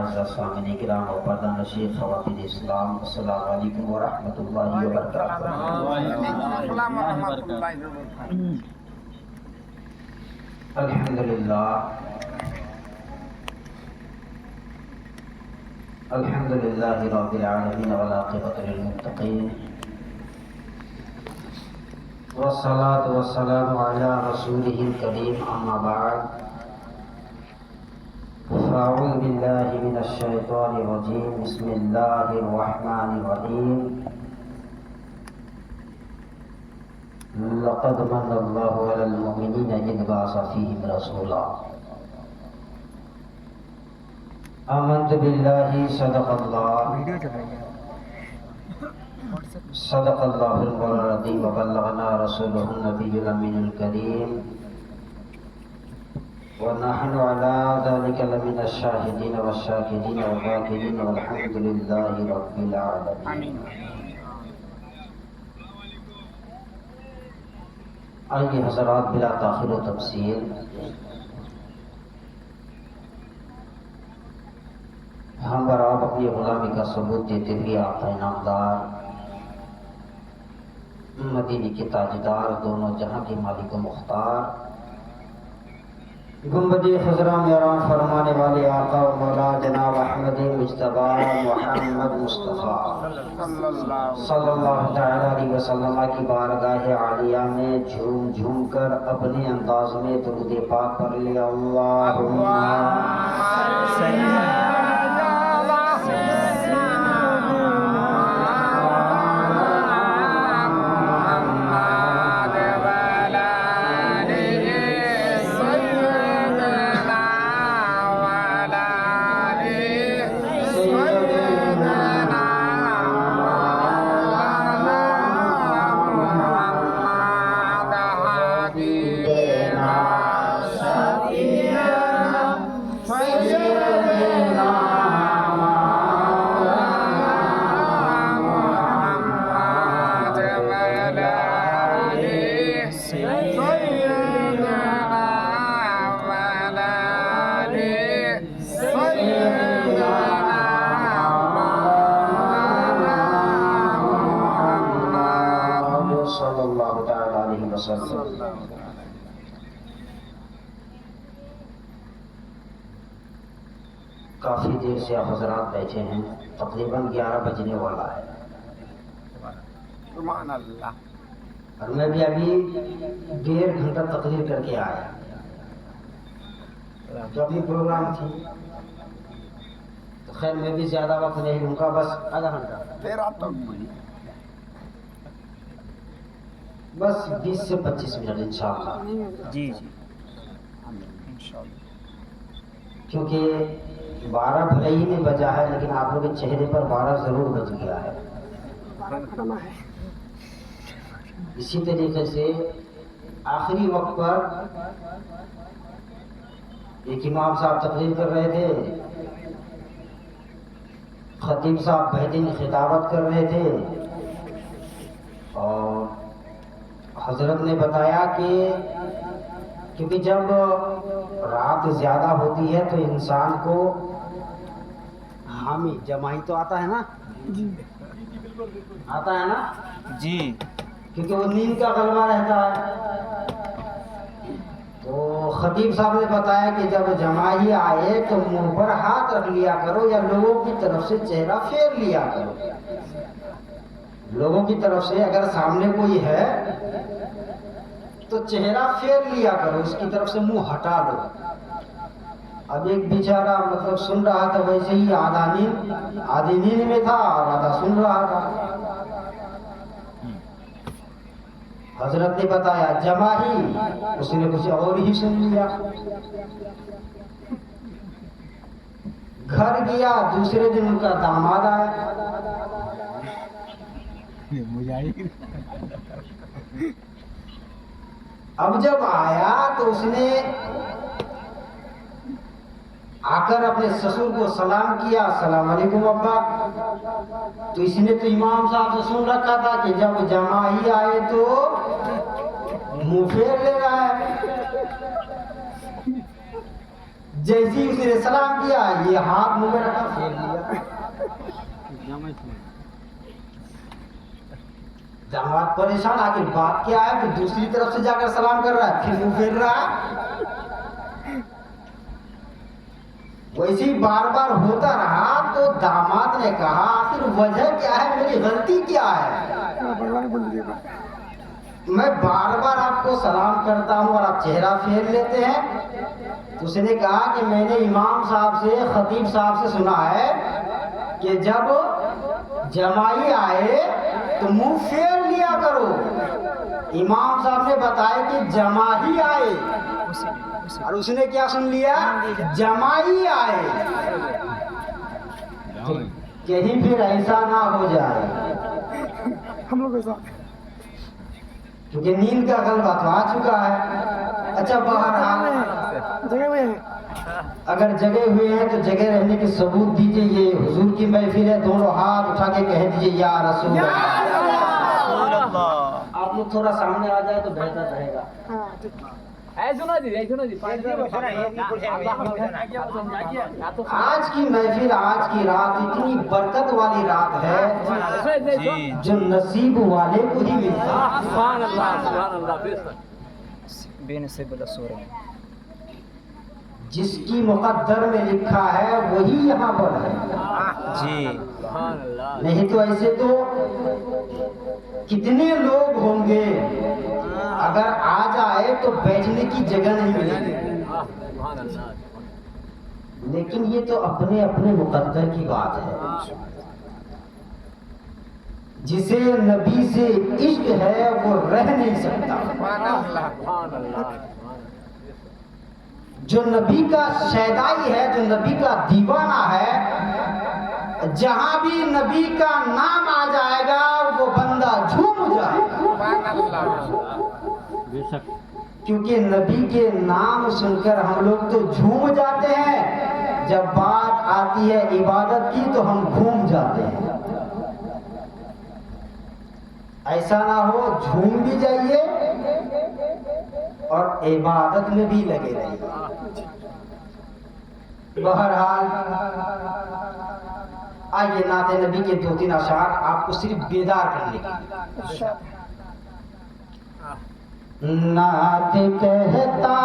सामने किराम और पर्दा नशीर ख़वातीन इस्लाम, अस्सलामु अलैकुम व रहमतुल्लाहि व बरकातुहू। अल्हम्दुलिल्लाह अल्हम्दुलिल्लाहि रब्बिल आलमीन वल आक़िबतु लिल मुत्तक़ीन वस्सलातु वस्सलामु अला रसूलिहिल करीम, अम्मा बअद। फ़अऊज़ु बिल्लाहि मिनश शैतानिर रजीम, बिस्मिल्लाहिर रहमानिर रहीम। लक़द मन्नल्लाहु अलल मुमिनीना इज़ बअस फ़ीहिम रसूला। आमन्तु बिल्लाहि सदक़ल्लाहुल मौलाना अज़ीम व बल्लगना रसूलुहुन नबियुल अमीनुल करीम व नहनु अला ज़ालिका लमिनश शाहिदीन वश्शाकिरीन वज़ाकिरीन वल्हम्दुलिल्लाहि रब्बिल आलमीन। आइए हज़रात, बिला ताख़ीर व तफ़सील हम और आप अपनी गुलामी का सबूत देते हुए आका इनामदार, मदीने के ताजदार, दोनों जहां के मालिक व मुख्तार, गुंबदी खुजरा मेरा फरमाने वाले आका और मौला जनाब अहमद मुज्तबा मुहम्मद मुस्तफ़ा सल्लल्लाहु तआला अलैहि वसल्लम की बारगाह आलिया में झूम झूम कर अपने अंदाज में दुरूद पाक पढ़ लिया। अल्लाहुम्मा काफ़ी देर से आप हज़रात बैठे हैं, तकरीबन 11 बजने वाला है और मैं भी अभी 1.5 घंटा तकरीर करके आया। तो अभी प्रोग्राम थी तो खैर मैं भी ज़्यादा वक्त नहीं लूँगा, बस आधा घंटा, बस 20 से 25 मिनट इंशाअल्लाह। जी इंशाअल्लाह, क्योंकि 12 भले ही नहीं बजा है, लेकिन आप लोगों के चेहरे पर 12 जरूर बज गया है। इसी तरीके से आखिरी वक्त पर एक इमाम साहब तकरीर कर रहे थे, खतीब साहब बेहतरीन खिताबत कर रहे थे और हजरत ने बताया कि क्योंकि जब रात ज़्यादा होती है तो इंसान को हामी जमाई तो आता है ना जी, आता है ना जी, क्योंकि वो नींद का गलबा रहता है। तो खतीब साहब ने बताया कि जब जमाई आए तो मुंह पर हाथ रख लिया करो या लोगों की तरफ से चेहरा फेर लिया करो। लोगों की तरफ से अगर सामने कोई है तो चेहरा फेर लिया करो, इसकी तरफ से मुंह हटा लो। अब एक बेचारा मतलब सुन रहा था, वैसे ही आधी नींद में था और आधा सुन रहा था। हजरत ने बताया जमाही, उसने कुछ और ही सुन लिया। घर गया, दूसरे दिन उनका दामाद आया। अब जब आया तो उसने आकर अपने ससुर को सलाम किया, अस्सलाम वालेकुम अब्बा। तो इसने तो इमाम साहब से सुन रखा था कि जब जमाई आए तो मुंह फेर ले रहा है। जैसे ही उसने सलाम किया, ये हाथ मुंह में रखा, फेर लिया। दामाद परेशान, आखिर बात क्या है? फिर दूसरी तरफ से जाकर सलाम कर रहा है, फिर मुंह फेर रहा है। वैसे ही बार बार होता रहा तो दामाद ने कहा, आखिर वजह क्या है, मेरी गलती क्या है? मैं बार बार आपको सलाम करता हूँ और आप चेहरा फेर लेते हैं। तो उसने कहा कि मैंने इमाम साहब से, खतीब साहब से सुना है कि जब जमाई आए तो मुंह फेर लिया करो। इमाम साहब ने बताया कि जमाई आए, और उसने क्या सुन लिया? जमाई आए। तो कहीं फिर ऐसा ना हो जाए हम लोग के साथ, क्योंकि नींद का गलबा तो आ चुका है। अच्छा, बहरहाल जगह में अगर जगे हुए हैं तो जगह रहने के सबूत दीजिए। ये हुजूर की महफिल है, दोनों हाथ उठा के कह दीजिए या रसूल अल्लाह। आप लोग थोड़ा सामने आ जाए तो बेहतर रहेगा। आज की महफिल, आज की रात इतनी बरकत वाली रात है जो नसीब वाले को ही मिलता है। जिसकी मुकद्दर में लिखा है वही यहाँ पर है जी। नहीं तो ऐसे तो कितने लोग होंगे, अगर आ जाए तो बैठने की जगह नहीं मिलेगी। लेकिन ये तो अपने अपने मुकद्दर की बात है। जिसे नबी से इश्क है वो रह नहीं सकता। जो नबी का शैदाई है, जो नबी का दीवाना है, जहां भी नबी का नाम आ जाएगा वो बंदा झूम जाएगा। क्योंकि नबी के नाम सुनकर हम लोग तो झूम जाते हैं, जब बात आती है इबादत की तो हम घूम जाते हैं। ऐसा ना हो, झूम भी जाइए और इबादत में भी लगे रहिए। बहरहाल आइए नाते नबी के 2-3 अशार आपको सिर्फ बेदार करने की। नात कहता